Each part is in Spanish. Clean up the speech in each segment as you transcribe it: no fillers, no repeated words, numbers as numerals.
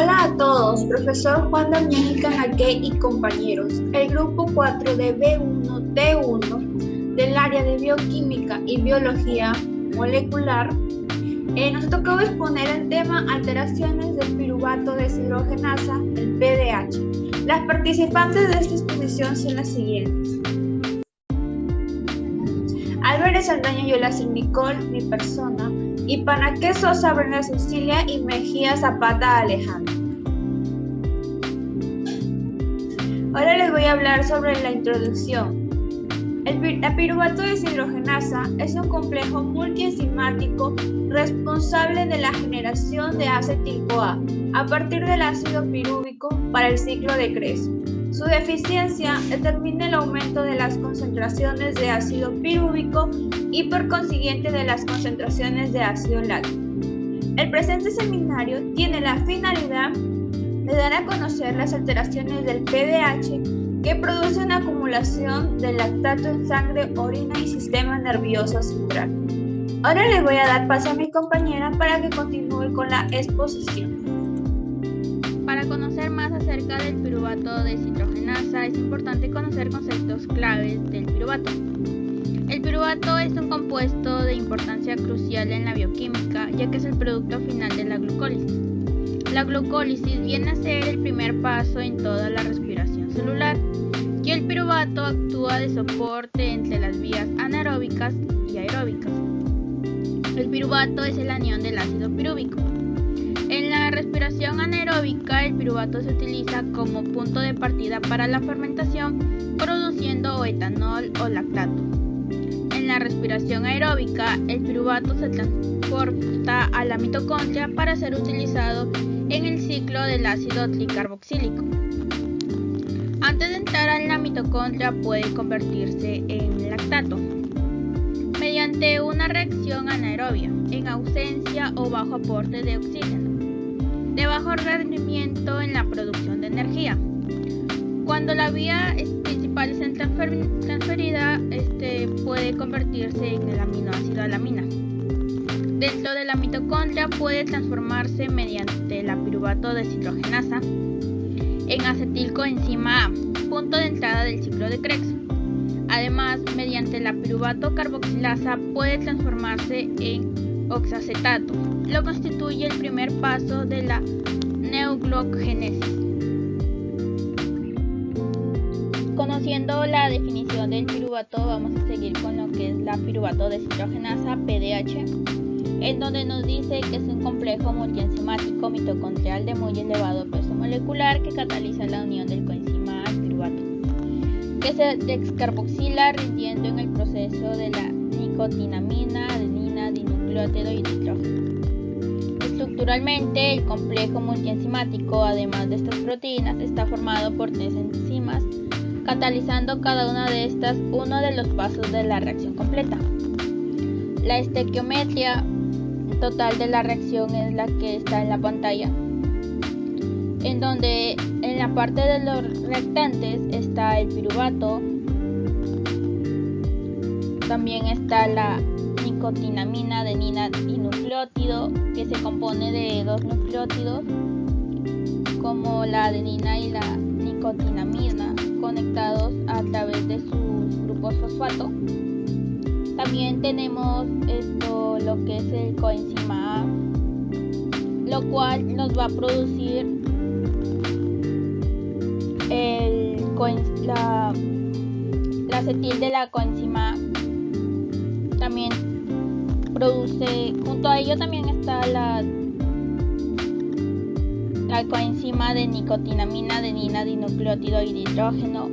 Hola a todos, profesor Juan Damián Canaque y compañeros. El grupo 4 de B1-T1 del área de bioquímica y biología molecular nos tocó exponer el tema alteraciones del piruvato deshidrogenasa, el PDH. Las participantes de esta exposición son las siguientes: Álvarez Saldaña Yolacir Nicole, mi persona, y Panaque Sosa Brenda Cecilia y Mejía Zapata Alejandro. Ahora les voy a hablar sobre la introducción. La piruvato deshidrogenasa es un complejo multienzimático responsable de la generación de acetil-CoA a partir del ácido pirúvico para el ciclo de Krebs. Su deficiencia determina el aumento de las concentraciones de ácido pirúvico y por consiguiente de las concentraciones de ácido láctico. El presente seminario tiene la finalidad de dar a conocer las alteraciones del PDH que produce una acumulación de lactato en sangre, orina y sistema nervioso central. Ahora les voy a dar paso a mi compañera para que continúe con la exposición. Para conocer más acerca del piruvato deshidrogenasa es importante conocer conceptos claves del piruvato. El piruvato es un compuesto de importancia crucial en la bioquímica, ya que es el producto final de la glucólisis. La glucólisis viene a ser el primer paso en toda la respiración celular, y el piruvato actúa de soporte entre las vías anaeróbicas y aeróbicas. El piruvato es el anión del ácido pirúvico. En la respiración anaeróbica, el piruvato se utiliza como punto de partida para la fermentación, produciendo o etanol o lactato. En la respiración aeróbica, el piruvato se transporta a la mitocondria para ser utilizado en el ciclo del ácido tricarboxílico. Antes de entrar a la mitocondria puede convertirse en lactato mediante una reacción anaerobia, en ausencia o bajo aporte de oxígeno, de bajo rendimiento en la producción de energía. Cuando la vía principal es transferida, puede convertirse en el aminoácido alamina. Dentro de la mitocondria puede transformarse mediante la piruvato deshidrogenasa en acetilcoenzima A, punto de entrada del ciclo de Krebs. Además, mediante la piruvato carboxilasa puede transformarse en oxacetato, lo que constituye el primer paso de la neuglucogénesis. Conociendo la definición del piruvato, vamos a seguir con lo que es la piruvato deshidrogenasa PDH, en donde nos dice que es un complejo multienzimático mitocondrial de muy elevado peso molecular que cataliza la unión del coenzima al piruvato, que se descarboxila rindiendo en el proceso de la nicotinamina, adenina, dinucleótido y nitrógeno. Estructuralmente, el complejo multienzimático, además de estas proteínas, está formado por 3 enzimas, catalizando cada una de estas uno de los pasos de la reacción completa. La estequiometría total de la reacción es la que está en la pantalla, en donde en la parte de los reactantes está el piruvato, también está la nicotinamina, adenina, dinucleótido, que se compone de 2 nucleótidos, como la adenina y la nicotinamina, conectados a través de sus grupos fosfato. También tenemos lo que es el coenzima A, lo cual nos va a producir la acetil de la coenzima A. También produce, junto a ello también está la coenzima de nicotinamina, adenina, dinucleótido y nitrógeno,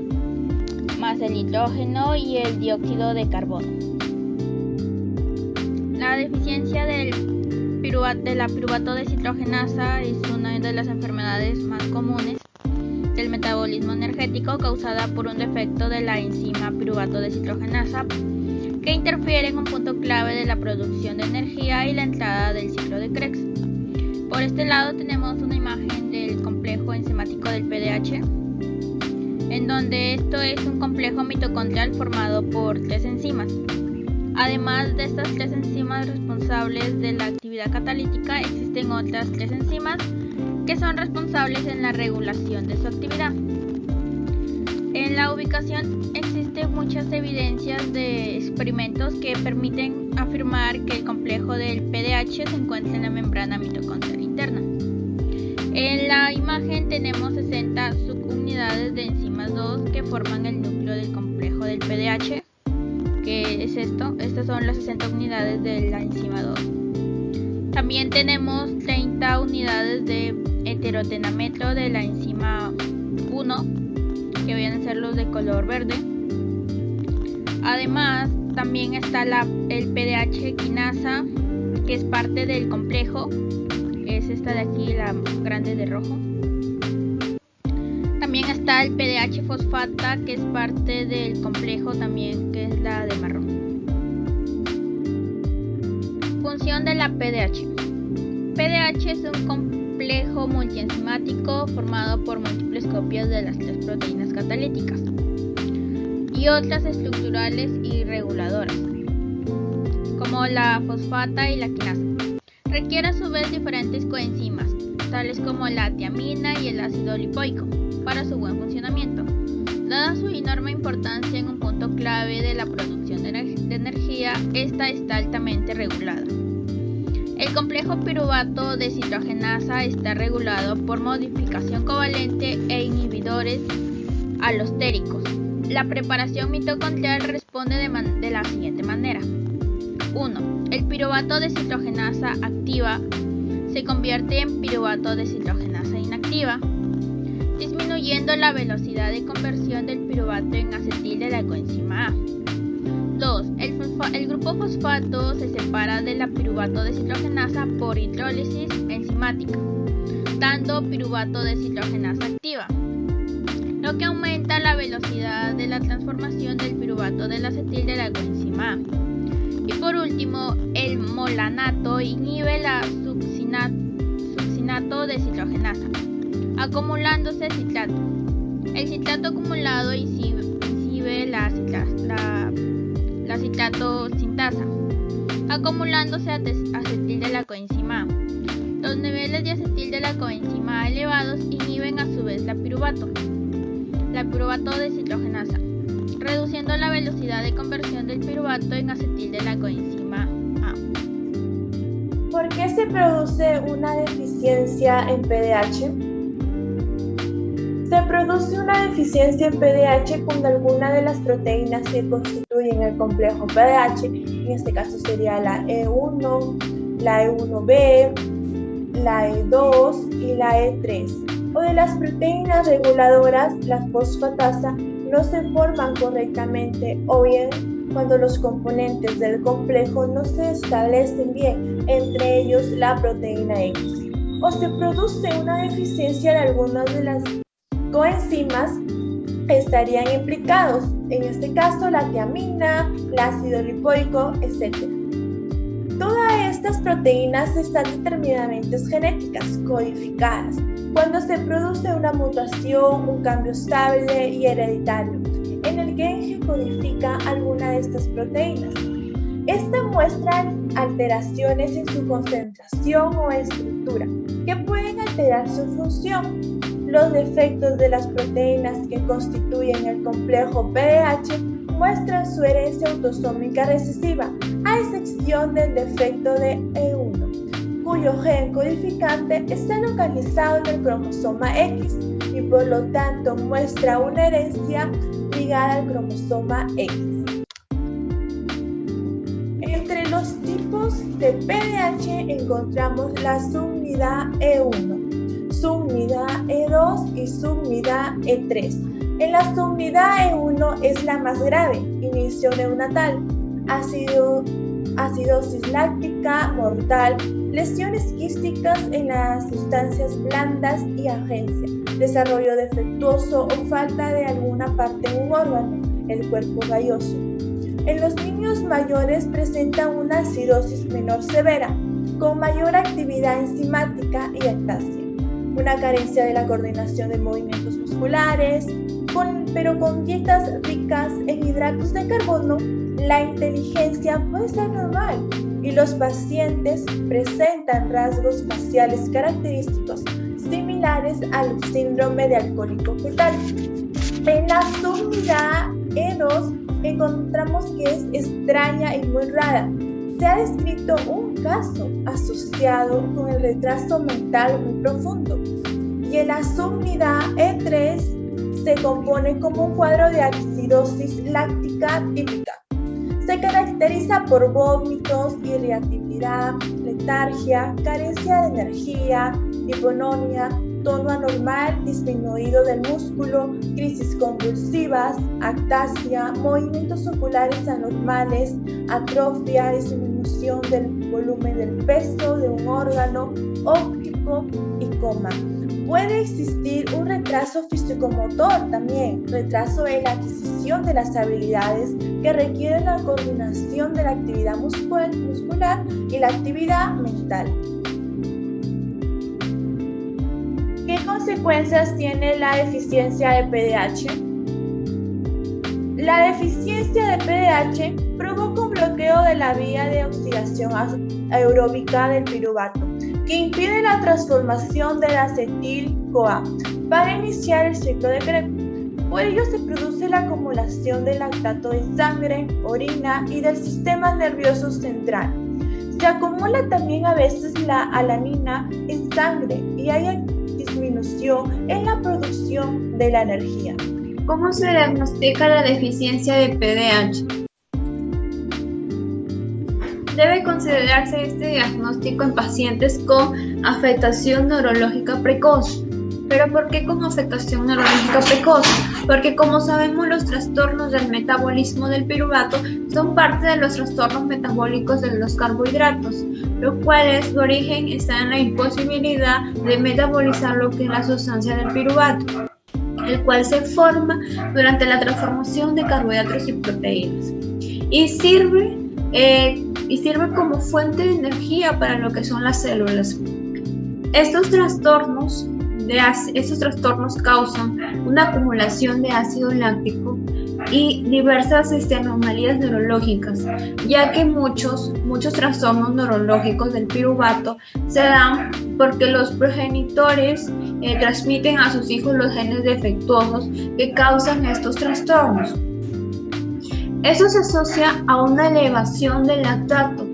más el hidrógeno y el dióxido de carbono. La deficiencia de la piruvato deshidrogenasa es una de las enfermedades más comunes del metabolismo energético causada por un defecto de la enzima piruvato deshidrogenasa que interfiere en un punto clave de la producción de energía y la entrada del ciclo de Krebs. Por este lado tenemos una imagen del complejo enzimático del PDH, en donde esto es un complejo mitocondrial formado por 3 enzimas. Además de estas 3 enzimas responsables de la actividad catalítica, existen otras 3 enzimas que son responsables en la regulación de su actividad. En la ubicación existen muchas evidencias de experimentos que permiten afirmar que el complejo del PDH se encuentra en la membrana mitocondrial interna. En la imagen tenemos 60 subunidades de enzimas 2 que forman el núcleo del complejo del PDH. ¿Qué es esto? Estas son las 60 unidades de la enzima 2. También tenemos 30 unidades de heterotenametro de la enzima 1, que vienen a ser los de color verde. Además, también está el PDH quinasa, que es parte del complejo, que es esta de aquí, la grande de rojo. También está el PDH fosfata, que es parte del complejo también, que es la de marrón. Función de la PDH. PDH es un complejo multienzimático formado por múltiples copias de las 3 proteínas catalíticas y otras estructurales y reguladoras, como la fosfata y la quinasa. Requiere a su vez diferentes coenzimas, tales como la tiamina y el ácido lipoico, para su buen funcionamiento. Dada su enorme importancia en un punto clave de la producción de energía, esta está altamente regulada. El complejo piruvato deshidrogenasa está regulado por modificación covalente e inhibidores alostéricos. La preparación mitocondrial responde de la siguiente manera. 1. El piruvato deshidrogenasa activa se convierte en piruvato deshidrogenasa inactiva, disminuyendo la velocidad de conversión del piruvato en acetil de la coenzima A. 2. El grupo fosfato se separa de la piruvato deshidrogenasa por hidrólisis enzimática, dando piruvato deshidrogenasa activa, lo que aumenta la velocidad de la transformación del piruvato del acetil de la coenzima A. Y por último, el molanato inhibe la succinato deshidrogenasa, acumulándose citrato. El citrato acumulado inhibe la citrato sintasa, acumulándose acetil de la coenzima A. Los niveles de acetil de la coenzima A elevados inhiben a su vez la piruvato deshidrogenasa, reduciendo la velocidad de conversión del piruvato en acetil de la coenzima A. ¿Por qué se produce una deficiencia en PDH? Se produce una deficiencia en PDH cuando alguna de las proteínas que constituyen el complejo PDH, en este caso sería la E1, la E1B, la E2 y la E3, o de las proteínas reguladoras, la fosfatasa, no se forman correctamente, o bien cuando los componentes del complejo no se establecen bien, entre ellos la proteína X, o se produce una deficiencia de algunas de las coenzimas estarían implicados, en este caso la tiamina, el ácido lipoico, etc. Todas estas proteínas están determinadamente genéticas, codificadas, cuando se produce una mutación, un cambio estable y hereditario, en el gen que codifica alguna de estas proteínas. Estas muestran alteraciones en su concentración o estructura, que pueden alterar su función. Los defectos de las proteínas que constituyen el complejo PDH muestran su herencia autosómica recesiva, a excepción del defecto de E1, cuyo gen codificante está localizado en el cromosoma X y por lo tanto muestra una herencia ligada al cromosoma X. Entre los tipos de PDH encontramos la subunidad E1, subunidad E2 y subunidad E3. En la subunidad E1 es la más grave, inicio neonatal, acidosis láctica mortal, lesiones quísticas en las sustancias blandas y agencia, desarrollo defectuoso o falta de alguna parte en un órgano, el cuerpo galloso. En los niños mayores presenta una cirrosis menor severa, con mayor actividad enzimática y ectasia, una carencia de la coordinación de movimientos musculares, pero con dietas ricas en hidratos de carbono, la inteligencia puede ser normal, y los pacientes presentan rasgos faciales característicos similares al síndrome de alcohólico fetal. En la subunidad E2 encontramos que es extraña y muy rara. Se ha descrito un caso asociado con el retraso mental muy profundo, y en la subunidad E3 se compone como un cuadro de acidosis láctica típica. Se caracteriza por vómitos, irritabilidad, letargia, carencia de energía, hipotonía, tono anormal, disminuido del músculo, crisis convulsivas, ataxia, movimientos oculares anormales, atrofia, disminución del volumen del peso de un órgano óptico y coma. Puede existir un retraso físico-motor también, retraso en la adquisición de las habilidades que requieren la coordinación de la actividad muscular y la actividad mental. ¿Qué consecuencias tiene la deficiencia de PDH? La deficiencia de PDH provoca un bloqueo de la vía de oxidación aeróbica del piruvato, que impide la transformación del acetil-CoA para iniciar el ciclo de Krebs. Por ello se produce la acumulación de lactato en sangre, orina y del sistema nervioso central. Se acumula también a veces la alanina en sangre y hay disminución en la producción de la energía. ¿Cómo se diagnostica la deficiencia de PDH? Debe considerarse este diagnóstico en pacientes con afectación neurológica precoz. ¿Pero por qué con afectación neurológica precoz? Porque como sabemos, los trastornos del metabolismo del piruvato son parte de los trastornos metabólicos de los carbohidratos, los cuales su origen está en la imposibilidad de metabolizar lo que es la sustancia del piruvato, el cual se forma durante la transformación de carbohidratos y proteínas y sirve como fuente de energía para lo que son las células. Estos trastornos causan una acumulación de ácido láctico y diversas anomalías neurológicas, ya que muchos trastornos neurológicos del piruvato se dan porque los progenitores transmiten a sus hijos los genes defectuosos que causan estos trastornos. Eso se asocia a una elevación del lactato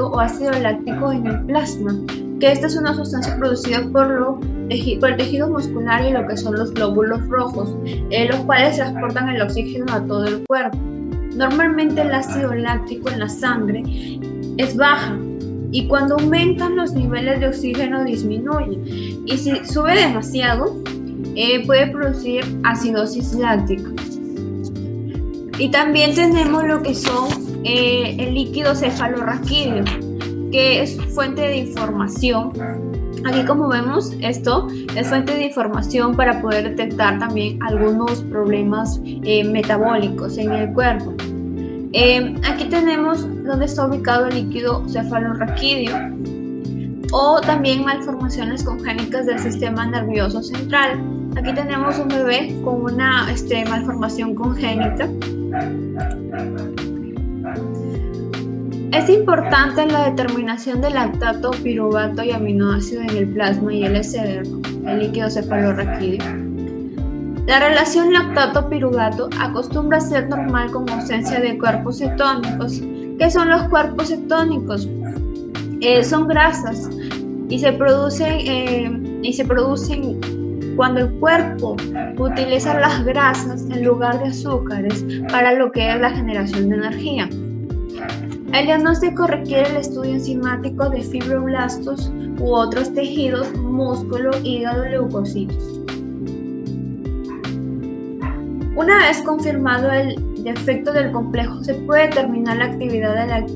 o ácido láctico en el plasma, que esta es una sustancia producida por el tejido muscular y lo que son los glóbulos rojos, los cuales transportan el oxígeno a todo el cuerpo. Normalmente el ácido láctico en la sangre es baja y cuando aumentan los niveles de oxígeno disminuye, y si sube demasiado puede producir acidosis láctica. Y también tenemos lo que son el líquido cefalorraquídeo, que es fuente de información. Aquí, como vemos, esto es fuente de información para poder detectar también algunos problemas metabólicos en el cuerpo. Aquí tenemos donde está ubicado el líquido cefalorraquídeo, o también malformaciones congénitas del sistema nervioso central. Aquí tenemos un bebé con una malformación congénita. Es importante la determinación del lactato, piruvato y aminoácido en el plasma y LCR, el líquido cefalorraquídeo. La relación lactato-piruvato acostumbra a ser normal con ausencia de cuerpos cetónicos. ¿Qué son los cuerpos cetónicos? Son grasas y se producen cuando el cuerpo utiliza las grasas en lugar de azúcares para lo que es la generación de energía. El diagnóstico requiere el estudio enzimático de fibroblastos u otros tejidos, músculo, hígado, leucocitos. Una vez confirmado el defecto del complejo, se puede determinar la actividad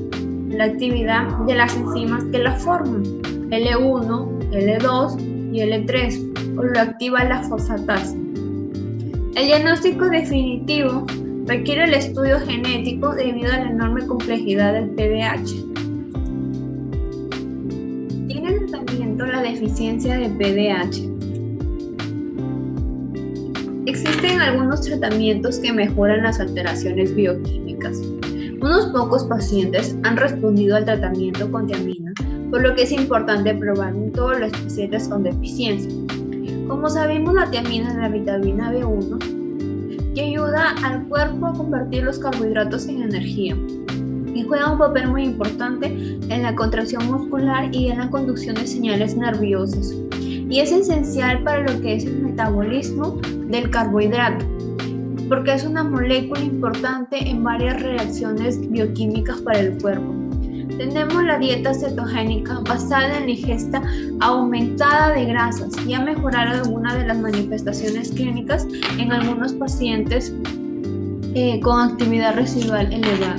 de las enzimas que la forman, L1, L2 y L3, o lo activa la fosfatasa. El diagnóstico definitivo requiere el estudio genético debido a la enorme complejidad del PDH. ¿Tiene tratamiento la deficiencia de PDH? Existen algunos tratamientos que mejoran las alteraciones bioquímicas. Unos pocos pacientes han respondido al tratamiento con tiamina, por lo que es importante probar en todos los pacientes con deficiencia. Como sabemos, la tiamina es la vitamina B1 que ayuda al cuerpo a convertir los carbohidratos en energía y juega un papel muy importante en la contracción muscular y en la conducción de señales nerviosas. Y es esencial para lo que es el metabolismo del carbohidrato, porque es una molécula importante en varias reacciones bioquímicas para el cuerpo. Tenemos la dieta cetogénica basada en la ingesta aumentada de grasas y a mejorar algunas de las manifestaciones clínicas en algunos pacientes con actividad residual elevada.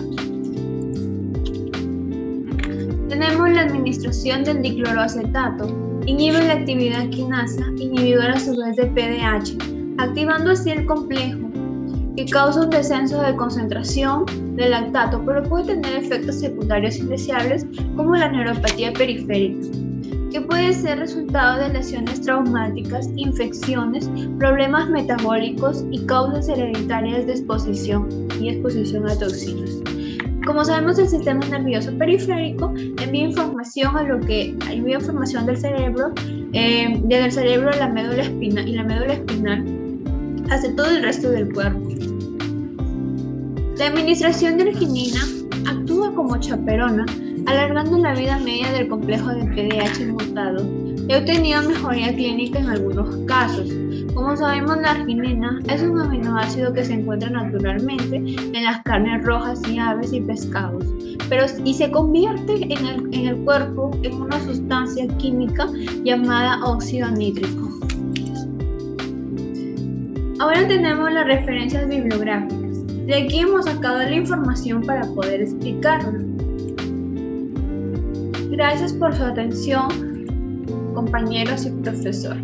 Tenemos la administración del dicloroacetato, inhibe la actividad quinasa, inhibidora a su vez de PDH, activando así el complejo que causa un descenso de concentración del lactato, pero puede tener efectos secundarios indeseables como la neuropatía periférica, que puede ser resultado de lesiones traumáticas, infecciones, problemas metabólicos y causas hereditarias de exposición a toxinas. Como sabemos, el sistema nervioso periférico envía información del cerebro, desde el cerebro a la médula espinal y la médula espinal hacia todo el resto del cuerpo. La administración de arginina actúa como chaperona, alargando la vida media del complejo de PDH mutado y ha obtenido mejoría clínica en algunos casos. Como sabemos, la arginina es un aminoácido que se encuentra naturalmente en las carnes rojas y aves y pescados, y se convierte en el cuerpo en una sustancia química llamada óxido nítrico. Ahora tenemos las referencias bibliográficas. De aquí hemos sacado la información para poder explicarlo. Gracias por su atención, compañeros y profesor.